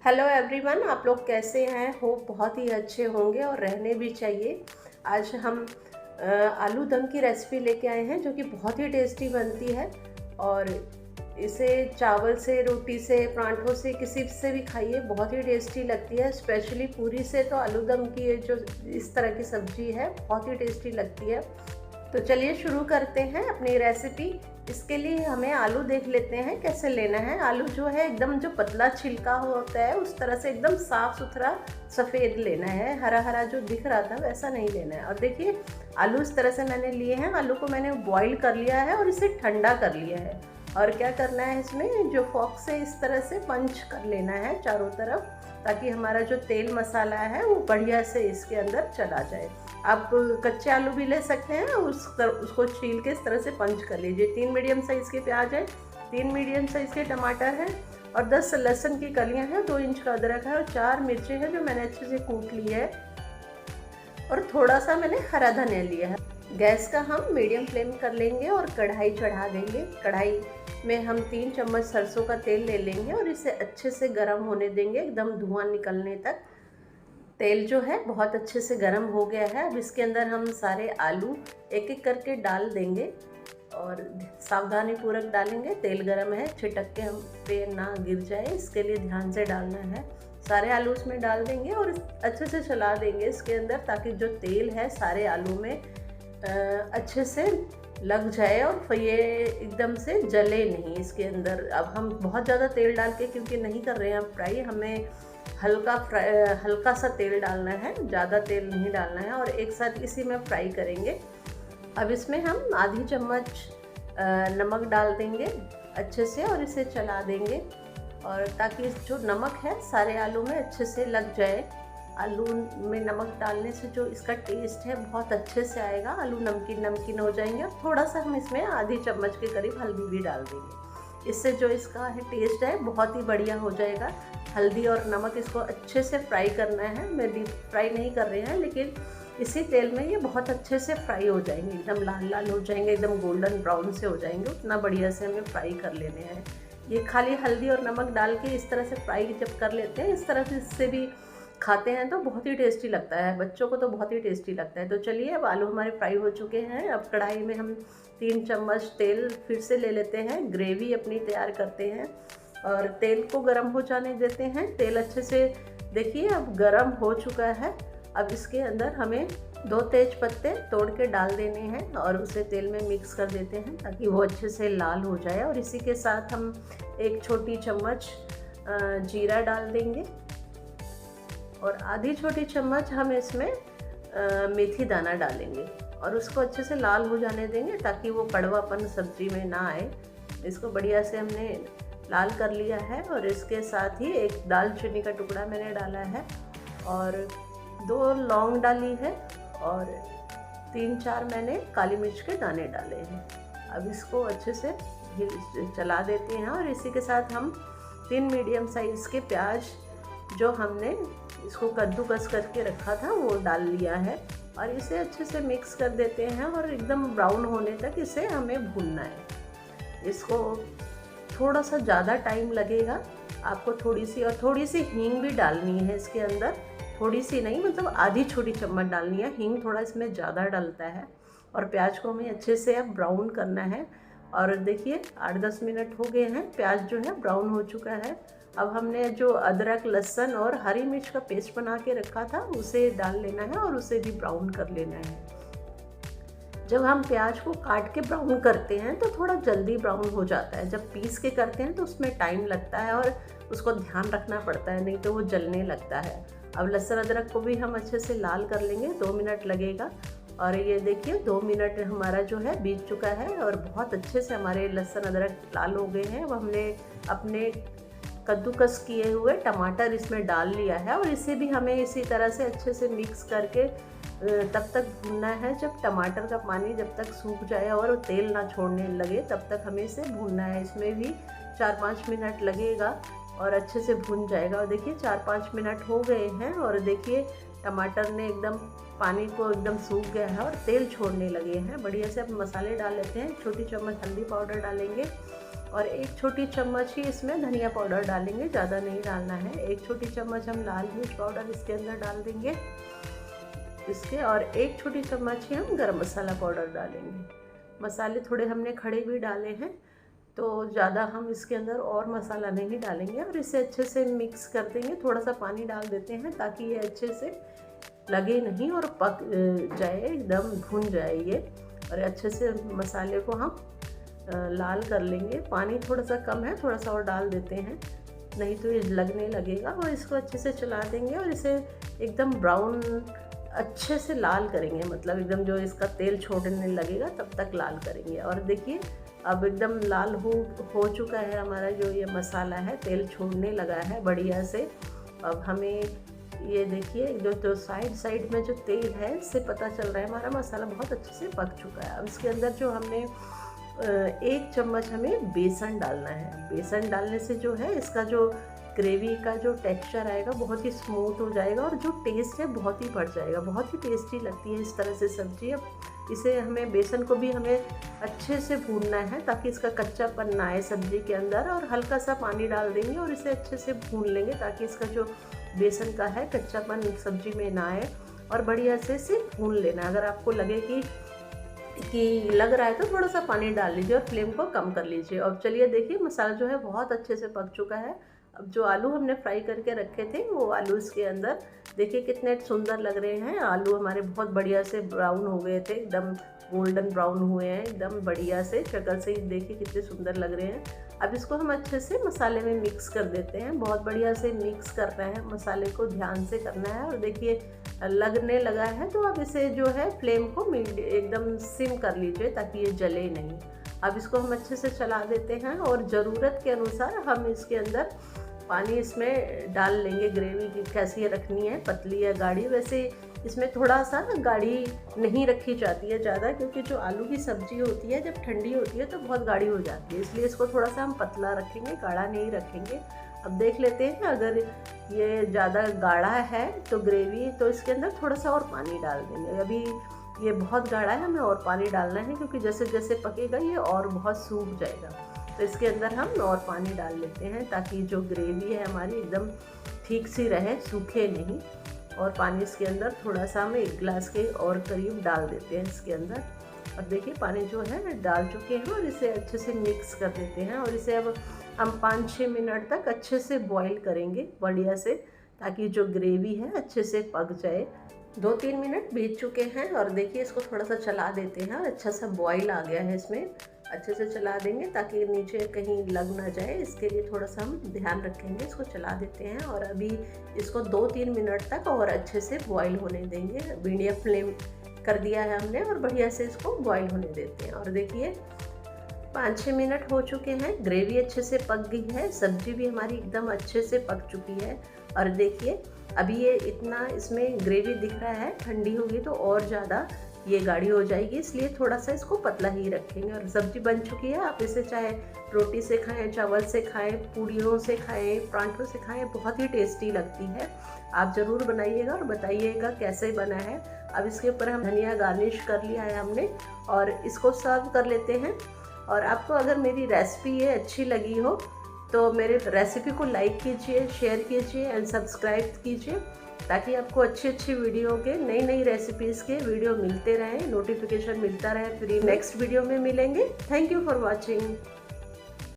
Hello everyone, आप लोग कैसे हैं? होप बहुत ही अच्छे होंगे और रहने भी चाहिए। आज हम आलू दम की रेसिपी लेके आए हैं जो कि बहुत ही टेस्टी बनती है। और इसे चावल से, रोटी से, परांठों से, किसी से भी खाइए, बहुत ही टेस्टी लगती है। स्पेशली पूरी से तो आलू दम की ये जो इस तरह की सब्जी है बहुत ही टेस्टी लगती है। तो चलिए शुरू करते हैं अपनी रेसिपी। इसके लिए हमें आलू देख लेते हैं कैसे लेना है। आलू जो है एकदम जो पतला छिलका होता है उस तरह से एकदम साफ़ सुथरा सफ़ेद लेना है। हरा हरा जो दिख रहा था वैसा नहीं लेना है। और देखिए आलू इस तरह से मैंने लिए हैं। आलू को मैंने बॉईल कर लिया है और इसे ठंडा कर लिया है। और क्या करना है, इसमें जो फॉक से इस तरह से पंच कर लेना है चारों तरफ, ताकि हमारा जो तेल मसाला है वो बढ़िया से इसके अंदर चला जाए। आप कच्चे आलू भी ले सकते हैं, उसको छील के इस तरह से पंच कर लीजिए। 3 मीडियम साइज़ के प्याज है, 3 मीडियम साइज़ के टमाटर हैं और 10 लहसुन की कलियां हैं, 2 इंच का अदरक है और 4 मिर्चें हैं जो मैंने अच्छे से कूट ली है। और थोड़ा सा मैंने हरा धनिया लिया है। गैस का हम मीडियम फ्लेम कर लेंगे और कढ़ाई चढ़ा देंगे। कढ़ाई में हम 3 चम्मच सरसों का तेल ले लेंगे और इसे अच्छे से गर्म होने देंगे, एकदम धुआं निकलने तक। तेल जो है बहुत अच्छे से गर्म हो गया है। अब इसके अंदर हम सारे आलू एक एक करके डाल देंगे और सावधानी पूर्वक डालेंगे। तेल गर्म है, छिटक के हम पे ना गिर जाए, इसके लिए ध्यान से डालना है। सारे आलू उसमें डाल देंगे और अच्छे से चला देंगे इसके अंदर, ताकि जो तेल है सारे आलू में अच्छे से लग जाए और ये एकदम से जले नहीं इसके अंदर। अब हम बहुत ज़्यादा तेल डाल के क्योंकि नहीं कर रहे हैं फ्राई, हमें हल्का सा तेल डालना है, ज़्यादा तेल नहीं डालना है और एक साथ इसी में फ्राई करेंगे। अब इसमें हम आधी चम्मच नमक डाल देंगे अच्छे से और इसे चला देंगे, और ताकि जो नमक है सारे आलू में अच्छे से लग जाए। आलू में नमक डालने से जो इसका टेस्ट है बहुत अच्छे से आएगा, आलू नमकीन नमकीन हो जाएंगे। और थोड़ा सा हम इसमें आधी चम्मच के करीब हल्दी भी डाल देंगे, इससे जो इसका है टेस्ट है बहुत ही बढ़िया हो जाएगा। हल्दी और नमक इसको अच्छे से फ्राई करना है, मैं डीप फ्राई नहीं कर रहे हैं, लेकिन इसी तेल में ये बहुत अच्छे से फ्राई हो जाएंगे, एकदम लाल लाल हो जाएंगे, एकदम गोल्डन ब्राउन से हो जाएंगे। उतना बढ़िया से हमें फ्राई कर लेने हैं। ये खाली हल्दी और नमक डाल के इस तरह से फ्राई जब कर लेते हैं, इस तरह से इससे भी खाते हैं तो बहुत ही टेस्टी लगता है, बच्चों को तो बहुत ही टेस्टी लगता है। तो चलिए अब आलू हमारे फ्राई हो चुके हैं। अब कढ़ाई में हम 3 चम्मच तेल फिर से ले लेते हैं, ग्रेवी अपनी तैयार करते हैं और तेल को गर्म हो जाने देते हैं। तेल अच्छे से देखिए अब गर्म हो चुका है। अब इसके अंदर हमें 2 तेज पत्ते तोड़ के डाल देने हैं और उसे तेल में मिक्स कर देते हैं ताकि वो अच्छे से लाल हो जाए। और इसी के साथ हम 1 छोटी चम्मच जीरा डाल देंगे और आधी छोटी चम्मच हम इसमें मेथी दाना डालेंगे और उसको अच्छे से लाल हो जाने देंगे ताकि वो कड़वापन सब्जी में ना आए। इसको बढ़िया से हमने लाल कर लिया है और इसके साथ ही 1 दालचीनी का टुकड़ा मैंने डाला है और 2 लौंग डाली है और 3-4 मैंने काली मिर्च के दाने डाले हैं। अब इसको अच्छे से चला देते हैं और इसी के साथ हम 3 मीडियम साइज़ के प्याज जो हमने इसको कद्दूकस करके रखा था वो डाल लिया है और इसे अच्छे से मिक्स कर देते हैं और एकदम ब्राउन होने तक इसे हमें भूनना है। इसको थोड़ा सा ज़्यादा टाइम लगेगा आपको, थोड़ी सी हींग भी डालनी है इसके अंदर, थोड़ी सी नहीं मतलब आधी छोटी चम्मच डालनी है। हींग थोड़ा इसमें ज़्यादा डलता है और प्याज को हमें अच्छे से अब ब्राउन करना है। और देखिए 8-10 मिनट हो गए हैं, प्याज जो है ब्राउन हो चुका है। अब हमने जो अदरक, लहसुन और हरी मिर्च का पेस्ट बना के रखा था उसे डाल लेना है और उसे भी ब्राउन कर लेना है। जब हम प्याज को काट के ब्राउन करते हैं तो थोड़ा जल्दी ब्राउन हो जाता है, जब पीस के करते हैं तो उसमें टाइम लगता है और उसको ध्यान रखना पड़ता है, नहीं तो वो जलने लगता है। अब लहसुन अदरक को भी हम अच्छे से लाल कर लेंगे, 2 मिनट लगेगा। और ये देखिए 2 मिनट हमारा जो है बीत चुका है और बहुत अच्छे से हमारे लहसुन अदरक लाल हो गए हैं। अब हमने अपने कद्दूकस किए हुए टमाटर इसमें डाल लिया है और इसे भी हमें इसी तरह से अच्छे से मिक्स करके तब तक भूनना है जब टमाटर का पानी जब तक सूख जाए और तेल ना छोड़ने लगे तब तक हमें इसे भूनना है। इसमें भी 4-5 मिनट लगेगा और अच्छे से भून जाएगा। और देखिए 4-5 मिनट हो गए हैं और देखिए टमाटर ने एकदम पानी को एकदम सूख गया है और तेल छोड़ने लगे हैं। बढ़िया से अब मसाले डाल लेते हैं। छोटी चम्मच हल्दी पाउडर डालेंगे, और 1 छोटी चम्मच ही इसमें धनिया पाउडर डालेंगे, ज़्यादा नहीं डालना है। 1 छोटी चम्मच हम लाल मिर्च पाउडर इसके अंदर डाल देंगे इसके, और 1 छोटी चम्मच ही हम गरम मसाला पाउडर डालेंगे। मसाले थोड़े हमने खड़े भी डाले हैं, तो ज़्यादा हम इसके अंदर और मसाला नहीं डालेंगे, और इसे अच्छे से मिक्स कर देंगे। थोड़ा सा पानी डाल देते हैं ताकि ये अच्छे से लगे नहीं और पक जाए, एकदम भुन जाए ये, और अच्छे से मसाले को हम लाल कर लेंगे। पानी थोड़ा सा कम है, थोड़ा सा और डाल देते हैं, नहीं तो ये लगने लगेगा। और इसको अच्छे से चला देंगे और इसे एकदम ब्राउन अच्छे से लाल करेंगे, मतलब एकदम जो इसका तेल छोड़ने लगेगा तब तक लाल करेंगे। और देखिए अब एकदम लाल हो चुका है हमारा जो ये मसाला है, तेल छोड़ने लगा है बढ़िया से। अब हमें ये देखिए जो साइड में जो तेल है इससे पता चल रहा है हमारा मसाला बहुत अच्छे से पक चुका है। अब इसके अंदर जो हमने 1 चम्मच हमें बेसन डालना है। बेसन डालने से जो है इसका जो ग्रेवी का जो टेक्सचर आएगा बहुत ही स्मूथ हो जाएगा, और जो टेस्ट है बहुत ही बढ़ जाएगा। बहुत ही टेस्टी लगती है इस तरह से सब्जी। अब इसे हमें बेसन को भी हमें अच्छे से भूनना है ताकि इसका कच्चापन ना आए सब्जी के अंदर, और हल्का सा पानी डाल देंगे और इसे अच्छे से भून लेंगे ताकि इसका जो बेसन का है कच्चापन सब्जी में ना आए, और बढ़िया से इसे भून लेना। अगर आपको लगे कि लग रहा है तो थोड़ा सा पानी डाल लीजिए और फ्लेम को कम कर लीजिए। अब चलिए देखिए मसाला जो है बहुत अच्छे से पक चुका है। अब जो आलू हमने फ्राई करके रखे थे वो आलू इसके अंदर देखिए कितने सुंदर लग रहे हैं। आलू हमारे बहुत बढ़िया से ब्राउन हो गए थे, एकदम गोल्डन ब्राउन हुए हैं एकदम बढ़िया से, शक्ल से ही देखिए कितने सुंदर लग रहे हैं। अब इसको हम अच्छे से मसाले में मिक्स कर देते हैं, बहुत बढ़िया से मिक्स करना है, मसाले को ध्यान से करना है। और देखिए लगने लगा है तो अब इसे जो है फ्लेम को एकदम सिम कर लीजिए ताकि ये जले नहीं। अब इसको हम अच्छे से चला देते हैं, और ज़रूरत के अनुसार हम इसके अंदर पानी इसमें डाल लेंगे। ग्रेवी की कैसी रखनी है, पतली या गाढ़ी, वैसे इसमें थोड़ा सा गाढ़ी नहीं रखी जाती है ज़्यादा, क्योंकि जो आलू की सब्ज़ी होती है जब ठंडी होती है तो बहुत गाढ़ी हो जाती है, इसलिए इसको थोड़ा सा हम पतला रखेंगे, गाढ़ा नहीं रखेंगे। अब देख लेते हैं अगर ये ज़्यादा गाढ़ा है तो ग्रेवी, तो इसके अंदर थोड़ा सा और पानी डाल देंगे। अभी ये बहुत गाढ़ा है, हमें और पानी डालना है क्योंकि जैसे जैसे पकेगा ये और बहुत सूख जाएगा, तो इसके अंदर हम और पानी डाल लेते हैं ताकि जो ग्रेवी है हमारी एकदम ठीक सी रहे, सूखे नहीं। और पानी इसके अंदर थोड़ा सा हम 1 गिलास के और करीब डाल देते हैं इसके अंदर। और देखिए पानी जो है डाल चुके हैं, और इसे अच्छे से मिक्स कर देते हैं, और इसे अब हम 5-6 मिनट तक अच्छे से बॉईल करेंगे बढ़िया से, ताकि जो ग्रेवी है अच्छे से पक जाए। 2-3 मिनट बीत चुके हैं, और देखिए इसको थोड़ा सा चला देते हैं, और अच्छा सा बॉईल आ गया है इसमें। अच्छे से चला देंगे ताकि नीचे कहीं लग ना जाए, इसके लिए थोड़ा सा हम ध्यान रखेंगे। इसको चला देते हैं, और अभी इसको 2-3 मिनट तक और अच्छे से बॉईल होने देंगे। मीडियम फ्लेम कर दिया है हमने, और बढ़िया से इसको बॉईल होने देते हैं। और देखिए 5-6 मिनट हो चुके हैं, ग्रेवी अच्छे से पक गई है, सब्जी भी हमारी एकदम अच्छे से पक चुकी है। और देखिए अभी ये इतना इसमें ग्रेवी दिख रहा है, ठंडी होगी तो और ज़्यादा ये गाढ़ी हो जाएगी, इसलिए थोड़ा सा इसको पतला ही रखेंगे। और सब्जी बन चुकी है, आप इसे चाहे रोटी से खाएं, चावल से खाएं, पूड़ियों से खाएं, परांठों से खाएं, बहुत ही टेस्टी लगती है। आप ज़रूर बनाइएगा और बताइएगा कैसे बना है। अब इसके ऊपर हम धनिया गार्निश कर लिया है हमने, और इसको सर्व कर लेते हैं। और आपको अगर मेरी रेसिपी ये अच्छी लगी हो तो मेरे रेसिपी को लाइक कीजिए, शेयर कीजिए एंड सब्सक्राइब कीजिए, ताकि आपको अच्छी अच्छी वीडियो के नई रेसिपीज़ के वीडियो मिलते रहें, नोटिफिकेशन मिलता रहे फ्री। नेक्स्ट वीडियो में मिलेंगे। Thank you for watching.